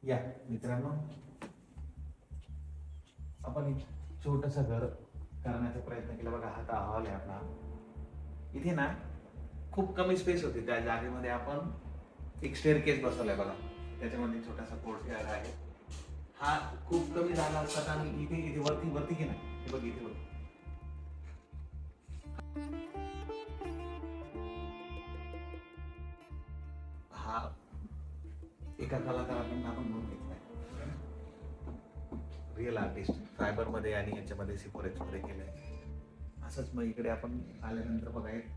या मित्रांनो, आपण एक छोटस घर करण्याचा प्रयत्न केला बघा. हा हॉल आहे आपला. इथे ना खूप कमी स्पेस होती, त्या जागेमध्ये आपण एक स्टेअरकेस बसवलाय बघा. त्याच्यामध्ये छोटासा कोर्टयार्ड आहे. हा खूप कमी जागा असतात आणि इथे इथे वरती वरती की नाही, हे बघ इथे बघ. हा एका कलाकाराकडून आपण म्हणून घेतलाय. रिअल आर्टिस्ट फायबर मध्ये आणि याच्यामध्ये सिपोरेक्स मध्ये केलंय. असंच मग इकडे आपण आल्यानंतर बघा, एक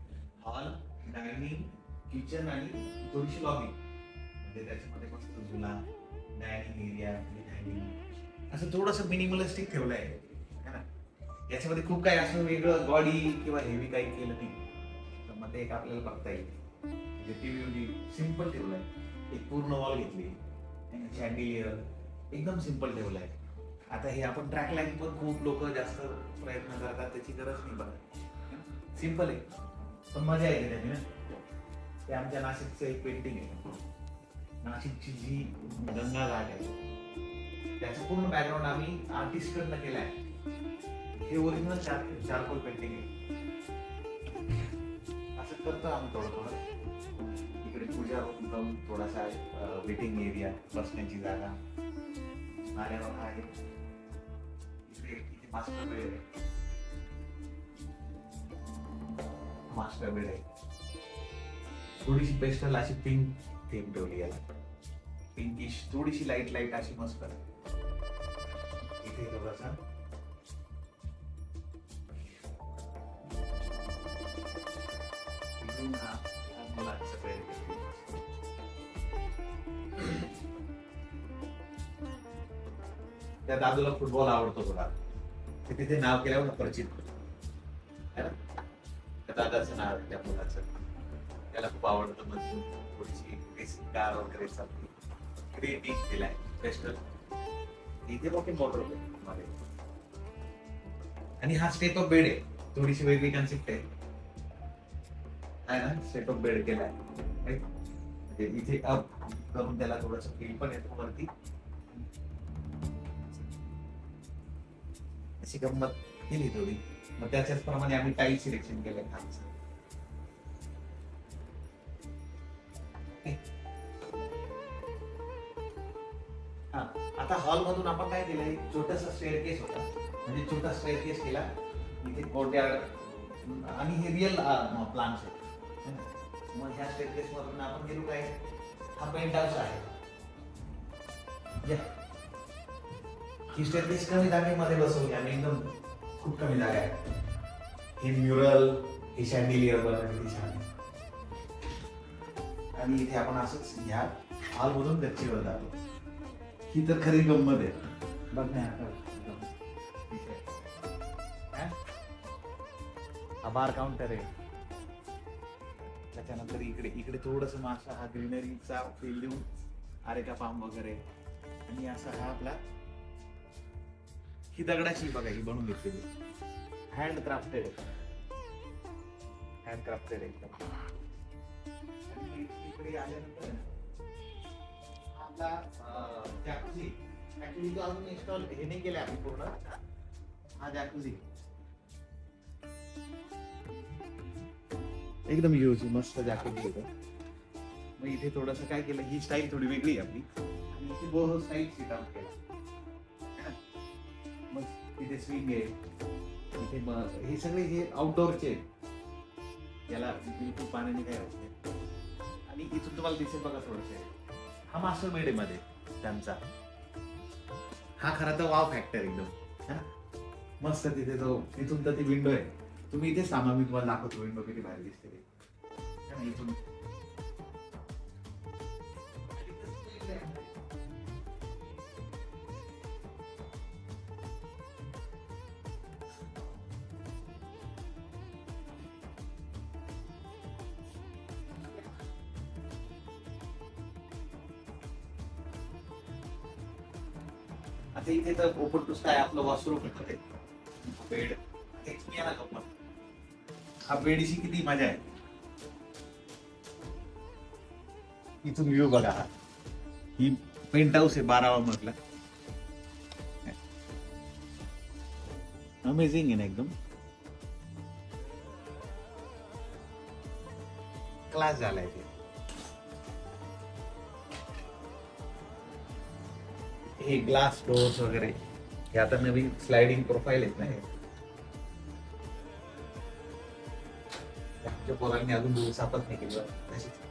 हॉल, डायनिंग, किचन आणि थोडीशी लॉबी, म्हणजे त्याच्यामध्ये मस्त झुला, डायनिंग एरिया, डायनिंग असं थोडंसं मिनिमलिस्टिक ठेवलं आहे ना. याच्यामध्ये खूप काही असं वेगळं गॉडी किंवा हेवी काही केलं नाही. तर मग ते एक आपल्याला बघता येईल. म्हणजे टीव्ही सिम्पल ठेवलाय. एक पूर्ण वॉल घेतली, शॅन्डिलियर एकदम सिम्पल ठेवलाय. आता हे आपण ट्रॅक लाईन पण खूप लोक जास्त प्रयत्न करतात, त्याची गरज नाही बघा. सिम्पल आहे पण मजा येते त्याने ना. ते आमच्या नाशिकचं एक पेंटिंग आहे. नाशिकची जी गंगा घाट आहे त्याचं पूर्ण बॅकग्राऊंड आम्ही आर्टिस्ट कडनं केलाय. हे ओरिजिनल चारकोल पेंटिंग आहे. असं करतो आम्ही थोडं थोडं. इकडे पूजा रूम जाऊन थोडासा वेटिंग एरिया, बसण्याची जागा आल्यावर आहे. इथे मास्टर बेड आहे. मास्टर बेड आहे. थोडीशी पेस्टल अशी पिंक थीम ठेवली याला. पिंकिश थोडीशी लाईट लाईट अशी मस्त. इथे थोडासा इथून हा मुलांचा बेड आहे. त्या दादूला फुटबॉल आवडतो थोडा. ते तिथे नाव केल्यावर परिचित है ना. त्या दादाचं नाव आहे त्या मुलाचं. त्याला खूप आवडतं. मधून थोडीशी रेसिंग कार वगैरे चालते. ग्रीन टी दिलाय पेस्टल. इथे मोठी मोटर मध्ये. आणि हा स्टेप ऑफ बेड आहे. थोडीशी वेगळी कन्सेप्ट आहे ना. स्टेप ऑफ बेड केलाय म्हणजे इथे अप करून त्याला थोडस फील पण येतो वरती. अशी गंमत केली थोडी. मग त्याच्याच प्रमाणे आम्ही टाईल सिलेक्शन केलंय खालचं. हा आता हॉल मधून आपण काय केलंय, छोटासा स्टेअरकेस होता, म्हणजे छोटा स्टेअरकेस केला. इथे कोर्टयार्ड आणि हे रिअल प्लांट्स आहेत. मग ह्या स्टेअरकेस मधून आपण गेलो काय, हा पेंट हाऊस आहे. ही स्टेअरकेस कमी जागेमध्ये बसवली आम्ही, एकदम खूप कमी जागा आहे. हे म्युरल, हे शॅन्डिलियर बनवली छान. आणि इथे आपण असंच ह्या हॉल मधून गच्चीवर जातो. ही तर खरी गंमत आहे बघण्या. हा बार काउंटर आहे. त्याच्यानंतर इकडे इकडे थोडस मासा, हा ग्रीनरीचा फील देऊन आरेका पाम वगैरे. आणि असा हा आपला, ही दगडाची बघा, ही बनवून घेतलेली हँड क्राफ्टेड एकदम. आणि इकडे आल्यानंतर आपला जॅकुझी, ऍक्च्युली तो अजून इन्स्टॉल हे नाही केलाय आम्ही पूर्ण. हा जॅकुझी एकदम यूज मस्त जॅकुझी होतं. मग इथे थोडस काय केलं, ही स्टाईल थोडी वेगळी आहे आपली. आणि इथे बोहो स्टाईल सीट आउट केला. मग तिथे स्विंग आहे. इथे हे सगळे हे आउटडोअरचे, याला बिलकुल पाण्याने काय होत नाही. आणि इथून तुम्हाला दिसेल बघा थोडस, हा मास्टर बेड आहे मध्ये त्यांचा. हा खरा तर वाव फॅक्टर एकदम मस्त. तिथे तो इथून तर ती विंडो आहे. तुम्ही इथे सामा, मी तुम्हाला दाखवतो विंडो किती बाहेर दिसते इथून. आता इथे तर ओपन टू स्काय आपलं वॉशरूम आहे. बेड हा बेडची किती मजा आहे. इथून व्ह्यू बघा. ही पेंट हाऊस आहे 12वा मजला. अमेझिंग आहे ना एकदम. क्लास झालाय ते. हे ग्लास डोअर्स वगैरे हे आता नवीन स्लायडिंग प्रोफाईल आहेत ना हे. आमच्या पोरांनी अजून व्यवस्थापन नाही केलं तशीच.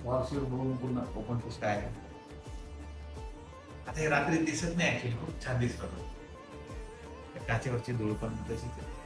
वॉर्सिवर बघून पुन्हा ओपन टू स्काय आहे. आता हे रात्री दिसत नाही ऍक्च्युली, खूप छान दिसत होतं. काचेवरची धूळ पण तशीच आहे.